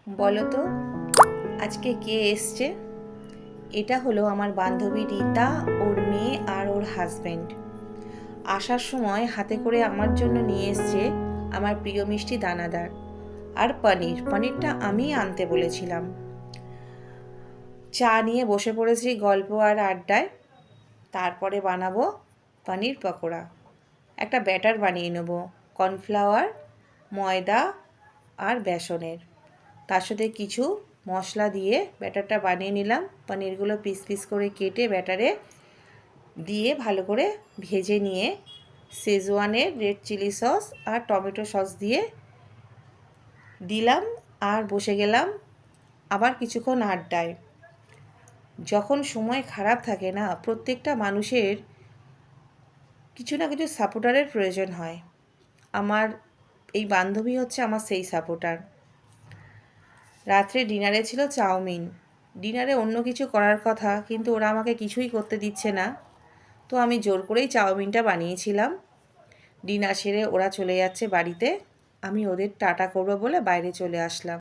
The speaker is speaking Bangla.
বলো তো আজকে কে এসছে? এটা হলো আমার বান্ধবী রীতা, ওর মেয়ে আর ওর হাজবেন্ড। আসার সময় হাতে করে আমার জন্য নিয়ে এসছে আমার প্রিয় মিষ্টি দানাদার আর পনিরটা আমি আনতে বলেছিলাম। চা নিয়ে বসে পড়েছি গল্প আর আড্ডায়। তারপরে বানাবো পনির পকোড়া। একটা ব্যাটার বানিয়ে নেব কর্নফ্লাওয়ার, ময়দা আর বেসনের। তার সাথে কিছু মশলা দিয়ে ব্যাটারটা বানিয়ে নিলাম। পনিরগুলো পিস পিস করে কেটে ব্যাটারে দিয়ে ভালো করে ভেজে নিয়ে শেজওয়ানের রেড চিলি সস আর টমেটো সস দিয়ে দিলাম আর বসে গেলাম আবার কিছুক্ষণ আড্ডায়। যখন সময় খারাপ থাকে না, প্রত্যেকটা মানুষের কিছু না কিছু সাপোর্টারের প্রয়োজন হয়। আমার এই বান্ধবী হচ্ছে আমার সেই সাপোর্টার। রাত্রে ডিনারে ছিল চাউমিন। ডিনারে অন্য কিছু করার কথা, কিন্তু ওরা আমাকে কিছুই করতে দিচ্ছে না, তো আমি জোর করেই চাউমিনটা বানিয়েছিলাম। ডিনার সেরে ওরা চলে যাচ্ছে বাড়িতে, আমি ওদের টাটা করবো বলে বাইরে চলে আসলাম।